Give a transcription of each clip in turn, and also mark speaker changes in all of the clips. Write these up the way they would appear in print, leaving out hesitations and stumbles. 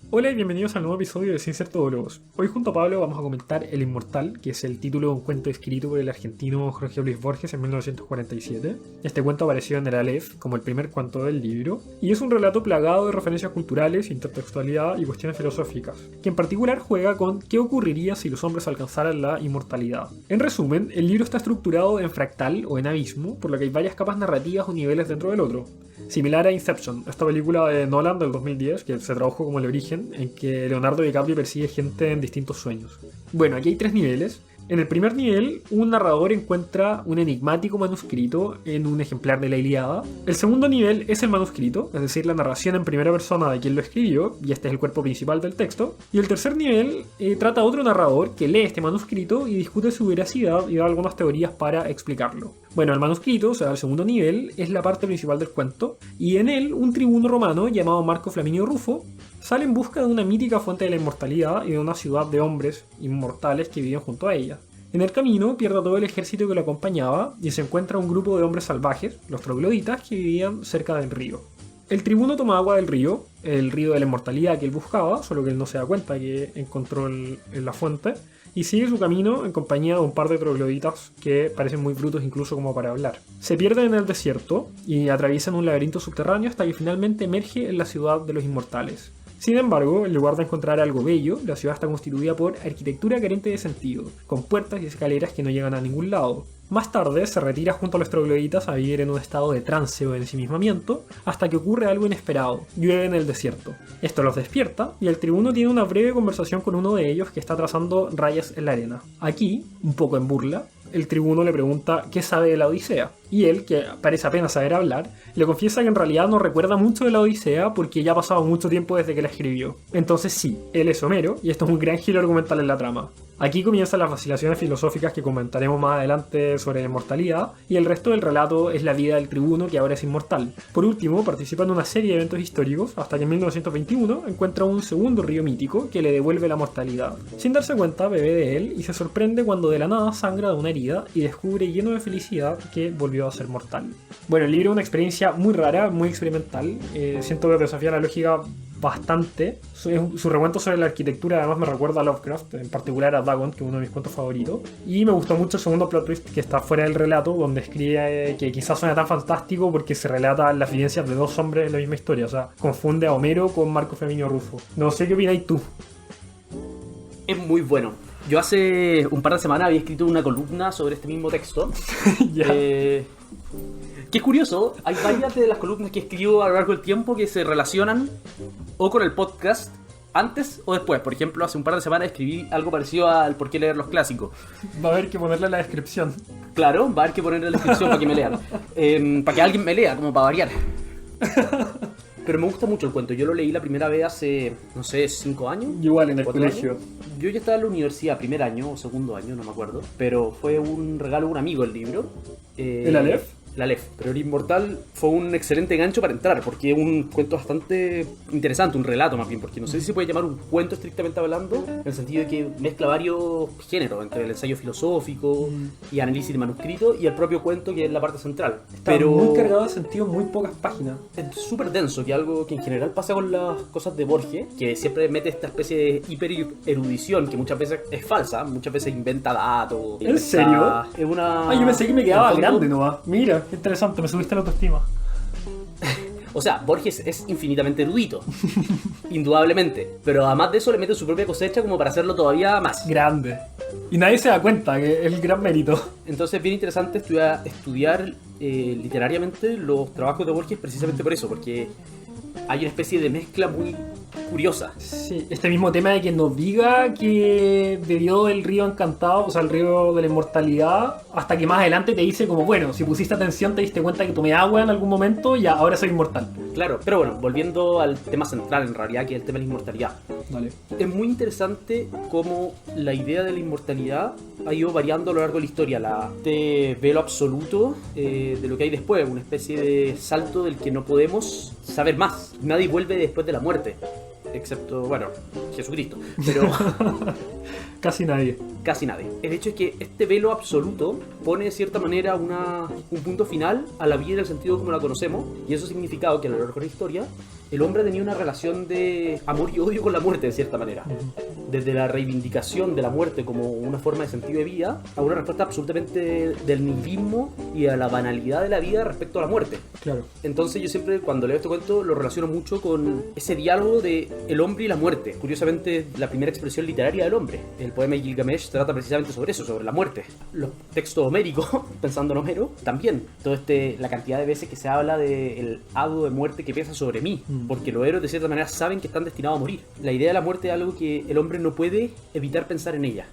Speaker 1: Hola y bienvenidos al nuevo episodio de Sin Ser Todólogos. Hoy junto a Pablo vamos a comentar El Inmortal, que es el título de un cuento escrito por el argentino Jorge Luis Borges en 1947. Este cuento apareció en el Aleph como el primer cuento del libro, y es un relato plagado de referencias culturales, intertextualidad y cuestiones filosóficas, que en particular juega con qué ocurriría si los hombres alcanzaran la inmortalidad. En resumen, el libro está estructurado en fractal o en abismo, por lo que hay varias capas narrativas o niveles dentro del otro. Similar a Inception, esta película de Nolan del 2010, que se tradujo como El Origen, en que Leonardo DiCaprio persigue gente en distintos sueños. Bueno, aquí hay tres niveles. En el primer nivel, un narrador encuentra un enigmático manuscrito en un ejemplar de la Ilíada. El segundo nivel es el manuscrito, es decir, la narración en primera persona de quien lo escribió, y este es el cuerpo principal del texto. Y el tercer nivel trata a otro narrador que lee este manuscrito y discute su veracidad y da algunas teorías para explicarlo. Bueno, el manuscrito, o sea, el segundo nivel, es la parte principal del cuento, y en él un tribuno romano llamado Marco Flaminio Rufo sale en busca de una mítica fuente de la inmortalidad y de una ciudad de hombres inmortales que viven junto a ella. En el camino pierde a todo el ejército que lo acompañaba y se encuentra un grupo de hombres salvajes, los trogloditas, que vivían cerca del río. El tribuno toma agua del río, el río de la inmortalidad que él buscaba, solo que él no se da cuenta que encontró la fuente, y sigue su camino en compañía de un par de trogloditas que parecen muy brutos incluso como para hablar. Se pierde en el desierto y atraviesan un laberinto subterráneo hasta que finalmente emerge en la ciudad de los inmortales. Sin embargo, en lugar de encontrar algo bello, la ciudad está constituida por arquitectura carente de sentido, con puertas y escaleras que no llegan a ningún lado. Más tarde se retira junto a los trogloditas a vivir en un estado de trance o ensimismamiento, hasta que ocurre algo inesperado: llueve en el desierto. Esto los despierta y el tribuno tiene una breve conversación con uno de ellos que está trazando rayas en la arena. Aquí, un poco en burla, el tribuno le pregunta qué sabe de la Odisea, y él, que parece apenas saber hablar, le confiesa que en realidad no recuerda mucho de la Odisea porque ya ha pasado mucho tiempo desde que la escribió. Entonces sí, él es Homero, y esto es un gran giro argumental en la trama. Aquí comienzan las vacilaciones filosóficas que comentaremos más adelante sobre la inmortalidad, y el resto del relato es la vida del tribuno que ahora es inmortal. Por último, participa en una serie de eventos históricos hasta que en 1921 encuentra un segundo río mítico que le devuelve la mortalidad. Sin darse cuenta, bebe de él y se sorprende cuando de la nada sangra de una herida y descubre lleno de felicidad que volvió a ser mortal. Bueno, el libro es una experiencia muy rara, muy experimental. Siento que desafía la lógica bastante. Su recuento sobre la arquitectura además me recuerda a Lovecraft, en particular a Dagon, que es uno de mis cuentos favoritos. Y me gustó mucho el segundo plot twist que está fuera del relato, donde escribe que quizás suena tan fantástico porque se relata las vivencias de dos hombres en la misma historia. O sea, confunde a Homero con Marco Flaminio Rufo. No sé qué opináis tú.
Speaker 2: Es muy bueno. Yo hace un par de semanas había escrito una columna sobre este mismo texto.
Speaker 1: Ya.
Speaker 2: Que es curioso, hay varias de las columnas que escribo a lo largo del tiempo que se relacionan o con el podcast antes o después. Por ejemplo, hace un par de semanas escribí algo parecido al por qué leer los clásicos.
Speaker 1: Va a haber que ponerle en la descripción.
Speaker 2: Claro, va a haber que ponerle en la descripción para que me lean. Para que alguien me lea, como para variar. Pero me gusta mucho el cuento. Yo lo leí la primera vez hace, no sé, 5 años.
Speaker 1: Igual en el
Speaker 2: 4
Speaker 1: colegio.
Speaker 2: años. Yo ya estaba en la universidad, primer año o segundo año, no me acuerdo. Pero fue un regalo de un amigo el libro.
Speaker 1: ¿El Aleph?
Speaker 2: El Aleph. Pero El Inmortal fue un excelente gancho para entrar, porque es un cuento bastante interesante, un relato más bien, porque no sé si se puede llamar un cuento estrictamente hablando, en el sentido de que mezcla varios géneros, entre el ensayo filosófico y análisis de manuscrito, y el propio cuento, que es la parte central.
Speaker 1: Está
Speaker 2: pero
Speaker 1: muy cargado de sentido en muy pocas páginas.
Speaker 2: es súper denso, que es algo que en general pasa con las cosas de Borges, que siempre mete esta especie de hipererudición que muchas veces es falsa, muchas veces inventa datos.
Speaker 1: ¿En serio?
Speaker 2: Es una...
Speaker 1: Yo pensé que me quedaba
Speaker 2: en el fondo,
Speaker 1: grande nomás. Mira, qué interesante, me subiste la autoestima.
Speaker 2: O sea, Borges es infinitamente erudito, indudablemente, pero además de eso le mete su propia cosecha como para hacerlo todavía más.
Speaker 1: Grande. Y nadie se da cuenta que es el gran mérito.
Speaker 2: Entonces es bien interesante estudiar literariamente los trabajos de Borges precisamente por eso, porque hay una especie de mezcla muy curiosa.
Speaker 1: Sí, este mismo tema de que nos diga que bebió del río encantado, o sea, el río de la inmortalidad, hasta que más adelante te dice como, bueno, si pusiste atención te diste cuenta que tomé agua en algún momento y ahora soy inmortal.
Speaker 2: Claro, pero bueno, volviendo al tema central en realidad, que es el tema de la inmortalidad.
Speaker 1: Dale.
Speaker 2: Es muy interesante cómo la idea de la inmortalidad ha ido variando a lo largo de la historia. Este velo absoluto de lo que hay después, una especie de salto del que no podemos saber más. Nadie vuelve después de la muerte, excepto, bueno, Jesucristo. Pero
Speaker 1: Casi nadie.
Speaker 2: Casi nadie. El hecho es que este velo absoluto pone de cierta manera un punto final a la vida en el sentido como la conocemos, y eso ha significado que a lo largo de la historia el hombre tenía una relación de amor y odio con la muerte de cierta manera. Desde la reivindicación de la muerte como una forma de sentido de vida a una respuesta absolutamente del nihilismo y a la banalidad de la vida respecto a la muerte.
Speaker 1: Claro.
Speaker 2: Entonces yo siempre cuando leo este cuento lo relaciono mucho con ese diálogo de el hombre y la muerte. Curiosamente, la primera expresión literaria del hombre. El poema de Gilgamesh trata precisamente sobre eso, sobre la muerte. Los textos homéricos, pensando en Homero, también. La cantidad de veces que se habla del hado de muerte que pesa sobre mí. Porque los héroes de cierta manera saben que están destinados a morir. La idea de la muerte es algo que el hombre no puede evitar pensar en ella.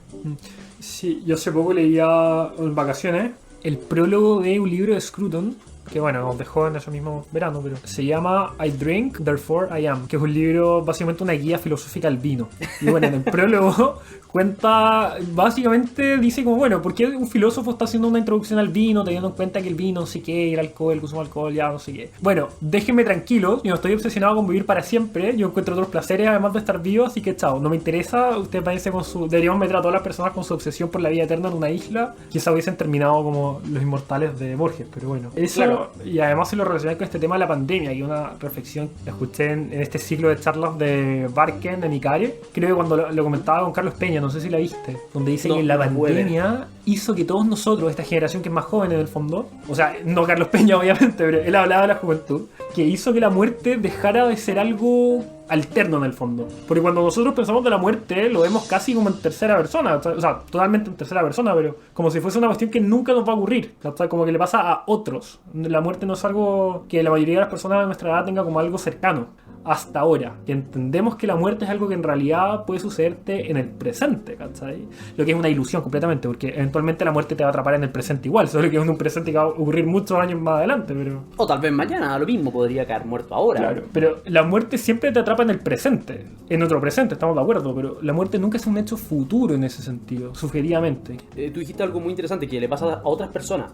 Speaker 1: Sí, yo hace poco leía en vacaciones el prólogo de un libro de Scruton, que bueno, nos dejó en ese mismo verano, pero se llama I Drink, Therefore I Am, que es un libro, básicamente una guía filosófica al vino. Y bueno, en el prólogo cuenta, básicamente dice como, bueno, ¿por qué un filósofo está haciendo una introducción al vino, teniendo en cuenta que el vino, no sé qué, el alcohol, el consumo de alcohol, ya no sé qué? Bueno, déjenme tranquilo, yo no estoy obsesionado con vivir para siempre, yo encuentro otros placeres además de estar vivo, así que chao, no me interesa, ustedes váyanse con su... Deberíamos meter a todas las personas con su obsesión por la vida eterna en una isla, quizá hubiesen terminado como los inmortales de Borges, pero bueno. Eso, claro. Y además se lo relacioné con este tema de la pandemia, y una reflexión que escuché en este ciclo de charlas de Barken, de Nicare, creo que cuando lo comentaba con Carlos Peña, no sé si la viste, donde dice que la pandemia hizo que todos nosotros, esta generación que es más joven en el fondo, o sea, no Carlos Peña obviamente, pero él hablaba de la juventud, que hizo que la muerte dejara de ser algo alterno en el fondo. Porque cuando nosotros pensamos de la muerte, lo vemos casi como en tercera persona, o sea, totalmente en tercera persona, pero como si fuese una cuestión que nunca nos va a ocurrir, o sea, como que le pasa a otros. La muerte no es algo que la mayoría de las personas de nuestra edad tenga como algo cercano. Hasta ahora, que entendemos que la muerte es algo que en realidad puede sucederte en el presente, ¿cachai? Lo que es una ilusión completamente, porque eventualmente la muerte te va a atrapar en el presente igual, solo que es un presente que va a ocurrir muchos años más adelante, pero...
Speaker 2: O tal vez mañana, lo mismo, podría caer muerto ahora.
Speaker 1: Claro, pero la muerte siempre te atrapa en el presente, en otro presente, estamos de acuerdo, pero la muerte nunca es un hecho futuro en ese sentido, subjetivamente.
Speaker 2: Tú dijiste algo muy interesante que le pasa a otras personas,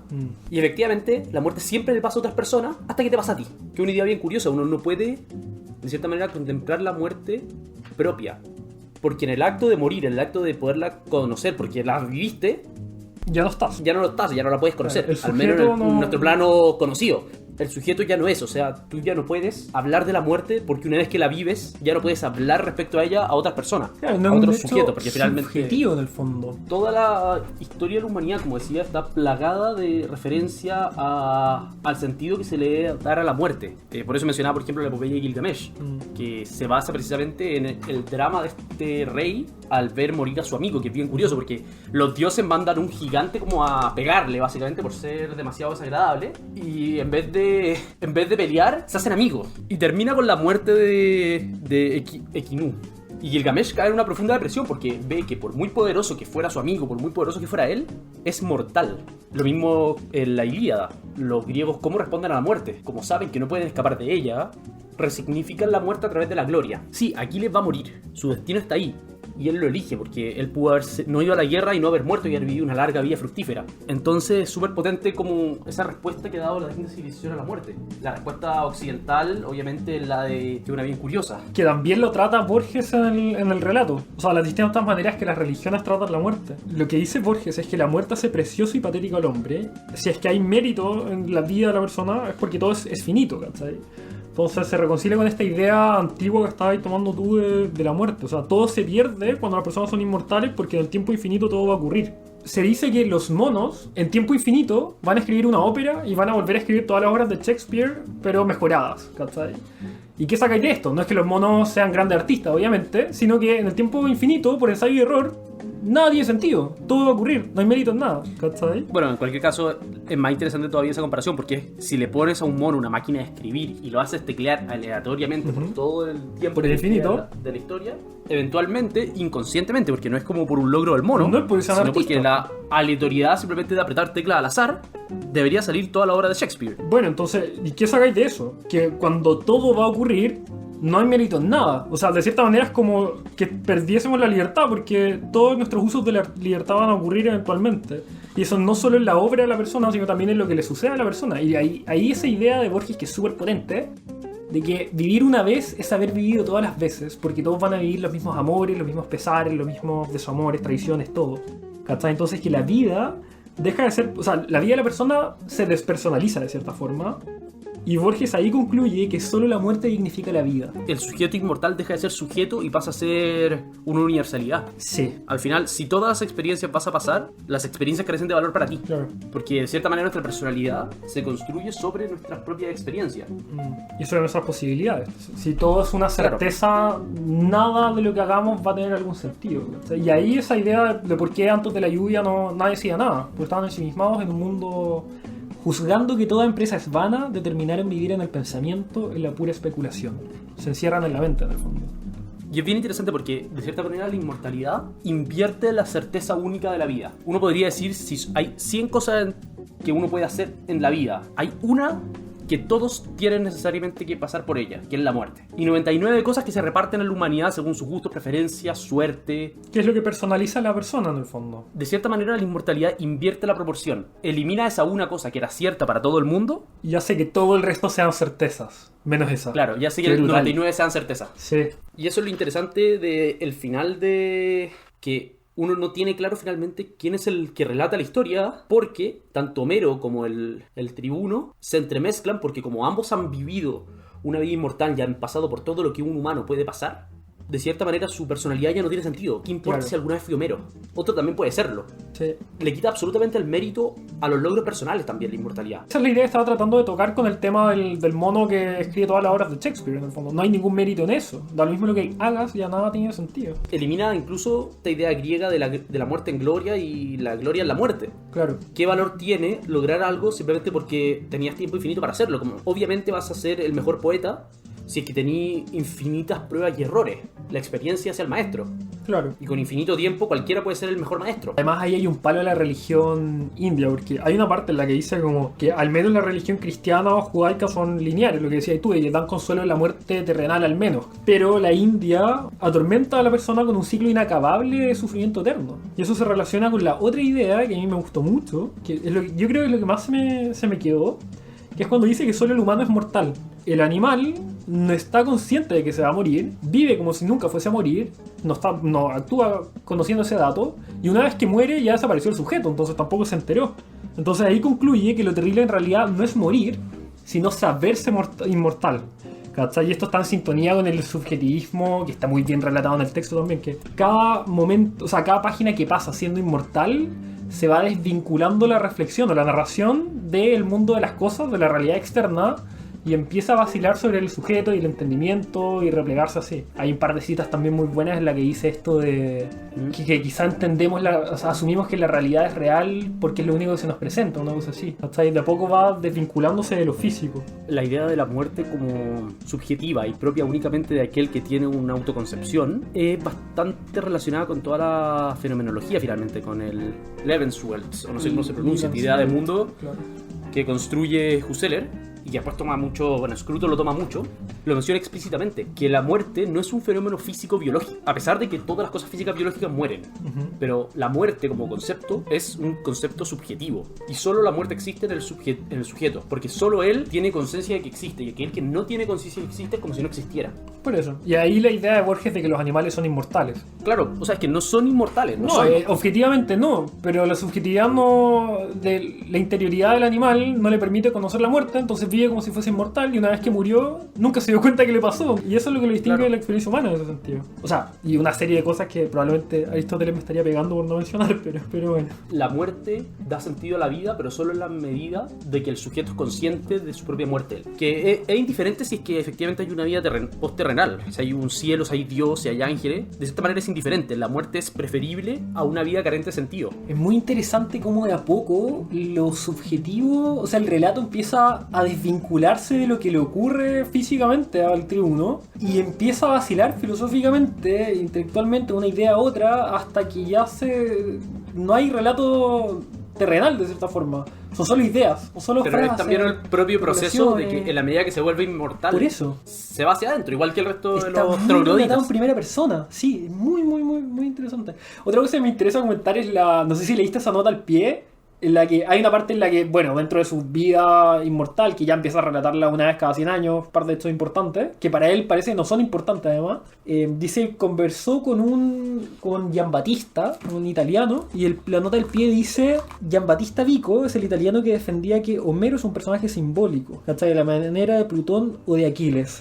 Speaker 2: y efectivamente la muerte siempre le pasa a otras personas hasta que te pasa a ti, que es una idea bien curiosa, uno no puede... de cierta manera contemplar la muerte propia, porque en el acto de morir, en el acto de poderla conocer, porque la viviste,
Speaker 1: ya no estás,
Speaker 2: ya no la puedes conocer, al menos en nuestro plano conocido. El sujeto ya no es, o sea, tú ya no puedes hablar de la muerte porque una vez que la vives ya no puedes hablar respecto a ella a otras personas,
Speaker 1: claro, no
Speaker 2: a otros sujetos, porque finalmente
Speaker 1: subjetivo en el fondo.
Speaker 2: Toda la historia de la humanidad, como decía, está plagada de referencia al sentido que se le debe dar a la muerte. Por eso mencionaba, por ejemplo, la epopeya de Gilgamesh, que se basa precisamente en el drama de este rey al ver morir a su amigo, que es bien curioso porque los dioses mandan un gigante como a pegarle, básicamente por ser demasiado desagradable, y en vez de pelear, se hacen amigos. Y termina con la muerte de Equinú. Y Gilgamesh cae en una profunda depresión porque ve que por muy poderoso que fuera su amigo, por muy poderoso que fuera él, es mortal. Lo mismo en la Ilíada. Los griegos, ¿cómo responden a la muerte? Como saben que no pueden escapar de ella, resignifican la muerte a través de la gloria. Sí, Aquiles va a morir. Su destino está ahí. Y él lo elige porque él pudo haber no ido a la guerra y no haber muerto y haber vivido una larga vida fructífera. Entonces es súper potente como esa respuesta que ha dado la distinta civilización a la muerte. La respuesta occidental, obviamente, es la de una bien curiosa.
Speaker 1: Que también lo trata Borges en el relato. O sea, las distintas maneras que las religiones tratan la muerte. Lo que dice Borges es que la muerte hace precioso y patético al hombre. Si es que hay mérito en la vida de la persona, es porque todo es finito, ¿cachai? Entonces se reconcilia con esta idea antigua que estabas tomando tú de la muerte. O sea, todo se pierde cuando las personas son inmortales porque en el tiempo infinito todo va a ocurrir. Se dice que los monos, en tiempo infinito, van a escribir una ópera y van a volver a escribir todas las obras de Shakespeare, pero mejoradas, ¿cachai? ¿Y qué sacáis de esto? No es que los monos sean grandes artistas, obviamente, sino que en el tiempo infinito, por ensayo y error, nada tiene sentido, todo va a ocurrir, no hay mérito en nada, ¿cachai?
Speaker 2: Bueno, en cualquier caso es más interesante todavía esa comparación porque si le pones a un mono una máquina de escribir y lo haces teclear aleatoriamente por todo el tiempo
Speaker 1: por el infinito
Speaker 2: de la historia, eventualmente, inconscientemente, porque no es como por un logro del mono,
Speaker 1: no es por
Speaker 2: sino porque la aleatoriedad simplemente de apretar teclas al azar, debería salir toda la obra de Shakespeare.
Speaker 1: Bueno, entonces, ¿y qué sacáis de eso? Que cuando todo va a ocurrir no hay mérito en nada. O sea, de cierta manera es como que perdiésemos la libertad, porque todos nuestros usos de la libertad van a ocurrir eventualmente. Y eso no solo en la obra de la persona, sino también en lo que le sucede a la persona. Y ahí esa idea de Borges, que es súper potente, de que vivir una vez es haber vivido todas las veces, porque todos van a vivir los mismos amores, los mismos pesares, los mismos desamores, traiciones, todo. ¿Cachai? Entonces que la vida deja de ser, o sea, la vida de la persona se despersonaliza de cierta forma. Y Borges ahí concluye que solo la muerte dignifica la vida.
Speaker 2: El sujeto inmortal deja de ser sujeto y pasa a ser una universalidad.
Speaker 1: Sí.
Speaker 2: Al final, si todas las experiencias vas a pasar, las experiencias carecen de valor para ti.
Speaker 1: Claro.
Speaker 2: Porque de cierta manera nuestra personalidad se construye sobre nuestras propias experiencias.
Speaker 1: Y sobre nuestras posibilidades. Si todo es una certeza, nada de lo que hagamos va a tener algún sentido. Y ahí esa idea de por qué antes de la lluvia nadie decía nada. Porque estaban ensimismados en un mundo juzgando que toda empresa es vana, determinaron vivir en el pensamiento, en la pura especulación. Se encierran en la mente, en el fondo.
Speaker 2: Y es bien interesante porque, de cierta manera, la inmortalidad invierte la certeza única de la vida. Uno podría decir, si hay 100 cosas que uno puede hacer en la vida, hay una que todos tienen necesariamente que pasar por ella, que es la muerte. Y 99 cosas que se reparten en la humanidad según sus gustos, preferencias, suerte.
Speaker 1: ¿Qué es lo que personaliza a la persona, en el fondo?
Speaker 2: De cierta manera, la inmortalidad invierte la proporción. Elimina esa una cosa que era cierta para todo el mundo.
Speaker 1: Y hace que todo el resto sean certezas, menos esa.
Speaker 2: Claro, ya sé que el 99 sean certezas.
Speaker 1: Sí.
Speaker 2: Y eso es lo interesante del final de que uno no tiene claro finalmente quién es el que relata la historia, porque tanto Homero como el tribuno se entremezclan, porque como ambos han vivido una vida inmortal y han pasado por todo lo que un humano puede pasar, de cierta manera su personalidad ya no tiene sentido. ¿Qué importa si alguna vez fui Homero? Otro también puede serlo.
Speaker 1: Sí.
Speaker 2: Le quita absolutamente el mérito a los logros personales también la inmortalidad.
Speaker 1: Esa es la idea que estaba tratando de tocar con el tema del mono que escribe todas las obras de Shakespeare, en el fondo. No hay ningún mérito en eso. Da lo mismo lo que hagas, ya nada tiene sentido.
Speaker 2: Elimina incluso esta idea griega de la muerte en gloria y la gloria en la muerte.
Speaker 1: Claro.
Speaker 2: ¿Qué valor tiene lograr algo simplemente porque tenías tiempo infinito para hacerlo? Como, obviamente vas a ser el mejor poeta si es que tenías infinitas pruebas y errores. La experiencia hace al maestro.
Speaker 1: Claro.
Speaker 2: Y con infinito tiempo cualquiera puede ser el mejor maestro.
Speaker 1: Además ahí hay un palo a la religión india, porque hay una parte en la que dice como que al menos la religión cristiana o judaica son lineares, lo que decías tú, y dan consuelo en la muerte terrenal al menos. Pero la India atormenta a la persona con un ciclo inacabable de sufrimiento eterno. Y eso se relaciona con la otra idea que a mí me gustó mucho, que es yo creo que es lo que más se me quedó, que es cuando dice que solo el humano es mortal. El animal no está consciente de que se va a morir, vive como si nunca fuese a morir, no actúa conociendo ese dato, y una vez que muere ya desapareció el sujeto, entonces tampoco se enteró. Entonces ahí concluye que lo terrible en realidad no es morir, sino saberse inmortal. ¿Cachai? Y esto está en sintonía con el subjetivismo, que está muy bien relatado en el texto también, que cada momento, o sea, cada página que pasa siendo inmortal se va desvinculando la reflexión o la narración del mundo de las cosas, de la realidad externa, y empieza a vacilar sobre el sujeto y el entendimiento y replegarse así. Hay un par de citas también muy buenas en la que dice esto de que quizá entendemos, o sea, asumimos que la realidad es real porque es lo único que se nos presenta, una cosa así. Hasta ahí de a poco va desvinculándose de lo físico.
Speaker 2: La idea de la muerte como subjetiva y propia únicamente de aquel que tiene una autoconcepción es bastante relacionada con toda la fenomenología finalmente, con el Lebenswelt, o no sé cómo se pronuncia, idea de mundo,
Speaker 1: claro,
Speaker 2: que construye Husserl. Y que después toma mucho, bueno, Scruton lo toma mucho, lo menciona explícitamente, que la muerte no es un fenómeno físico-biológico, a pesar de que todas las cosas físicas biológicas mueren. Pero la muerte como concepto es un concepto subjetivo, y solo la muerte existe en el sujeto, porque solo él tiene conciencia de que existe, y aquel que no tiene conciencia de que existe es como si no existiera.
Speaker 1: Por eso. Y ahí la idea de Borges de que los animales son inmortales.
Speaker 2: Claro, o sea, es que no son inmortales, no son.
Speaker 1: Objetivamente no, pero la subjetividad de la interioridad del animal no le permite conocer la muerte, entonces vive como si fuese inmortal y una vez que murió nunca se dio cuenta que le pasó, y eso es lo que lo distingue de la experiencia humana en ese sentido. O sea, y una serie de cosas que probablemente Aristóteles me estaría pegando por no mencionar, pero bueno.
Speaker 2: La muerte da sentido a la vida, pero solo en la medida de que el sujeto es consciente de su propia muerte, que es indiferente si es que efectivamente hay una vida post-terrenal, si hay un cielo, si hay Dios, si hay ángeles. De cierta manera es indiferente, la muerte es preferible a una vida carente de sentido.
Speaker 1: Es muy interesante cómo de a poco lo subjetivo, o sea, el relato empieza a desvincularse de lo que le ocurre físicamente al tribuno y empieza a vacilar filosóficamente, intelectualmente, una idea a otra, hasta que ya no hay relato terrenal de cierta forma. Son solo ideas, son solo frases.
Speaker 2: Pero es también el propio proceso de que en la medida que se vuelve inmortal,
Speaker 1: por eso
Speaker 2: se va hacia adentro, igual que el resto de
Speaker 1: está
Speaker 2: los
Speaker 1: muy
Speaker 2: trogloditas.
Speaker 1: relatado en primera persona. Sí, muy interesante. Otra cosa que me interesa comentar es no sé si leíste esa nota al pie, en la que hay una parte en la que, bueno, dentro de su vida inmortal, que ya empieza a relatarla una vez cada 100 años, un par de hechos importantes, que para él parece que no son importantes además, dice, conversó con Giambattista, un italiano, y la nota del pie dice, Giambattista Vico es el italiano que defendía que Homero es un personaje simbólico, ¿cachai? De la manera de Plutón o de Aquiles.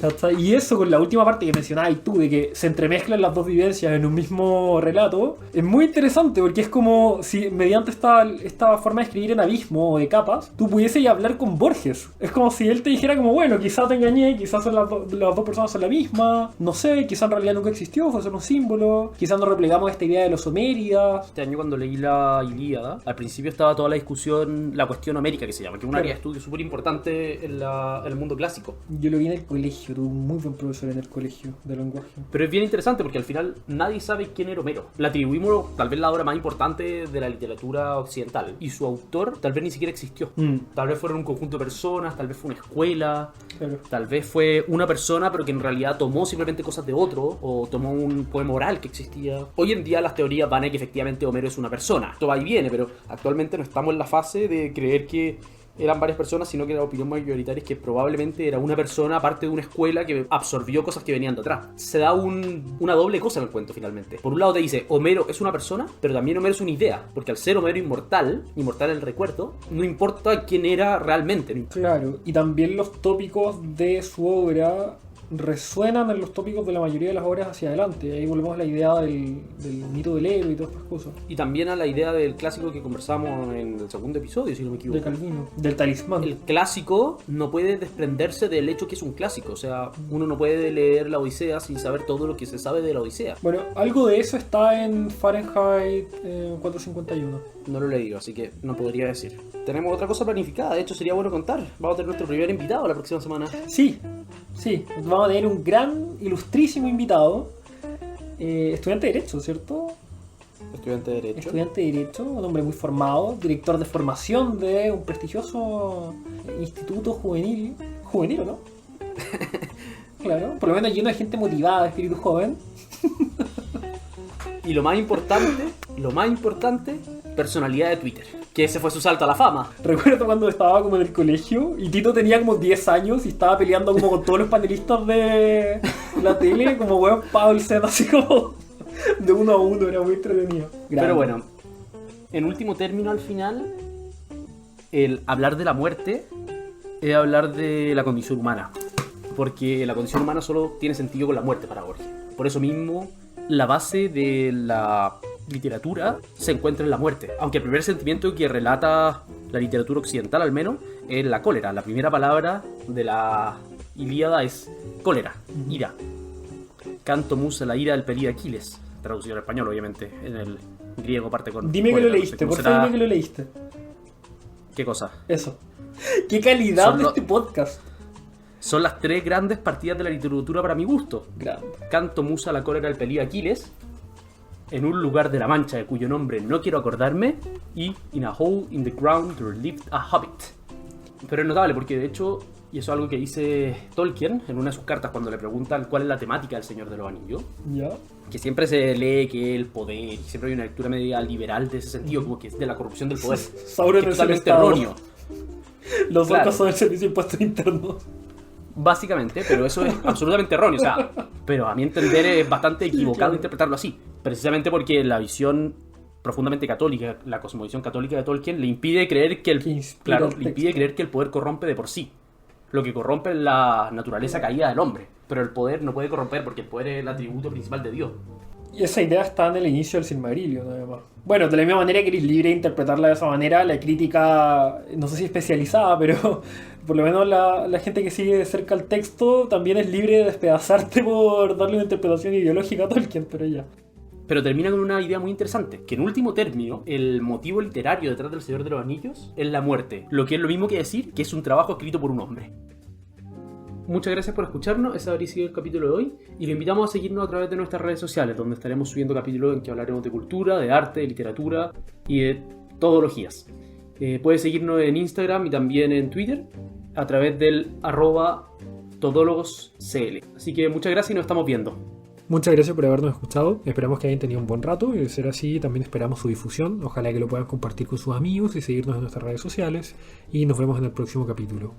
Speaker 1: ¿Cachai? Y eso con la última parte que mencionabas tú, de que se entremezclan las dos vivencias en un mismo relato, es muy interesante porque es como si mediante esta forma de escribir en abismo o de capas, tú pudieses hablar con Borges. Es como si él te dijera como, bueno, quizás te engañé, quizás las dos personas son la misma, no sé, quizás en realidad nunca existió, fue solo un símbolo, quizás nos replegamos esta idea de los homéridas.
Speaker 2: Este año cuando leí la Ilíada, al principio estaba toda la discusión, la cuestión homérica que se llama, que es un área de estudio súper importante en el mundo clásico.
Speaker 1: Yo lo vi en el colegio, tuve un muy buen profesor en el colegio de lenguaje.
Speaker 2: Pero es bien interesante porque al final nadie sabe quién era Homero. Le atribuimos tal vez la obra más importante de la literatura occidental y su autor tal vez ni siquiera existió. Tal vez fueron un conjunto de personas, tal vez fue una escuela, tal vez fue una persona pero que en realidad tomó simplemente cosas de otro o tomó un poema oral que existía. Hoy en día las teorías van a que efectivamente Homero es una persona. Esto va y viene, pero actualmente no estamos en la fase de creer que eran varias personas, sino que la opinión mayoritaria es que probablemente era una persona aparte de una escuela que absorbió cosas que venían de atrás. Se da una doble cosa en el cuento finalmente. Por un lado te dice, Homero es una persona, pero también Homero es una idea, porque al ser Homero inmortal en el recuerdo, no importa quién era realmente.
Speaker 1: Claro, y también los tópicos de su obra resuenan en los tópicos de la mayoría de las obras hacia adelante. Ahí volvemos a la idea del mito del héroe y todas estas cosas.
Speaker 2: Y también a la idea del clásico que conversamos en el segundo episodio, si no me equivoco.
Speaker 1: De Calvino, del talismán.
Speaker 2: El clásico no puede desprenderse del hecho que es un clásico. O sea, uno no puede leer la Odisea sin saber todo lo que se sabe de la Odisea.
Speaker 1: Bueno, algo de eso está en Fahrenheit 451.
Speaker 2: No lo he leído, así que no podría decir. Tenemos otra cosa planificada, de hecho sería bueno contar. Vamos a tener nuestro primer invitado la próxima semana.
Speaker 1: Sí, vamos a tener un gran, ilustrísimo invitado. Estudiante de Derecho, ¿cierto?
Speaker 2: Estudiante de Derecho.
Speaker 1: Estudiante de Derecho, un hombre muy formado, director de formación de un prestigioso instituto juvenil. ¿Juvenil o no? Claro, por lo menos lleno de gente motivada, de espíritu joven.
Speaker 2: Y lo más importante, personalidad de Twitter. Que ese fue su salto a la fama.
Speaker 1: Recuerdo cuando estaba como en el colegio y Tito tenía como 10 años y estaba peleando como con todos los panelistas de la tele, como weón Paul Z, así como de 1 a 1, era muy entretenido. Grande.
Speaker 2: Pero bueno, en último término al final, el hablar de la muerte es hablar de la condición humana. Porque la condición humana solo tiene sentido con la muerte para Borges. Por eso mismo, la base de la literatura se encuentra en la muerte. Aunque el primer sentimiento que relata la literatura occidental, al menos, es la cólera. La primera palabra de la Ilíada es cólera, ira. Canto musa la ira del pelí de Aquiles. Traducido al español, obviamente. En el griego parte con...
Speaker 1: Dime
Speaker 2: cólera,
Speaker 1: que lo leíste, por favor, dime que lo leíste.
Speaker 2: ¿Qué cosa?
Speaker 1: Eso. ¿Qué calidad de este podcast?
Speaker 2: Son las 3 grandes partidas de la literatura para mi gusto.
Speaker 1: Grande.
Speaker 2: Canto musa la cólera del pelí de Aquiles, En un lugar de la Mancha de cuyo nombre no quiero acordarme, y In a hole in the ground there lived a hobbit. Pero es notable porque de hecho, y eso es algo que dice Tolkien en una de sus cartas cuando le preguntan cuál es la temática del Señor de los Anillos,
Speaker 1: ¿Ya?
Speaker 2: que siempre se lee que el poder, y siempre hay una lectura media liberal de ese sentido, como que es de la corrupción del poder.
Speaker 1: Sauron
Speaker 2: que
Speaker 1: es
Speaker 2: es totalmente
Speaker 1: el Estado.
Speaker 2: erróneo.
Speaker 1: Los
Speaker 2: Claro.
Speaker 1: otros son el servicio de impuestos internos.
Speaker 2: Básicamente, pero eso es absolutamente erróneo. O sea, pero a mi entender es bastante equivocado interpretarlo así. Precisamente porque la visión profundamente católica, la cosmovisión católica de Tolkien, le impide creer que le impide creer que el poder corrompe de por sí. Lo que corrompe es la naturaleza caída del hombre. Pero el poder no puede corromper porque el poder es el atributo principal de Dios.
Speaker 1: Y esa idea está en el inicio del Silmarillion, además. Bueno, de la misma manera que eres libre de interpretarla de esa manera, la crítica, no sé si especializada, pero por lo menos la gente que sigue de cerca el texto también es libre de despedazarte por darle una interpretación ideológica a Tolkien, pero ya.
Speaker 2: Pero termina con una idea muy interesante, que en último término, el motivo literario detrás del Señor de los Anillos es la muerte, lo que es lo mismo que decir que es un trabajo escrito por un hombre. Muchas gracias por escucharnos, ese habría sido el capítulo de hoy, y lo invitamos a seguirnos a través de nuestras redes sociales, donde estaremos subiendo capítulos en que hablaremos de cultura, de arte, de literatura y de todologías. Puedes seguirnos en Instagram y también en Twitter, a través del @todólogoscl. Así que muchas gracias y nos estamos viendo.
Speaker 1: Muchas gracias por habernos escuchado. Esperamos que hayan tenido un buen rato y de ser así también esperamos su difusión. Ojalá que lo puedan compartir con sus amigos y seguirnos en nuestras redes sociales. Y nos vemos en el próximo capítulo.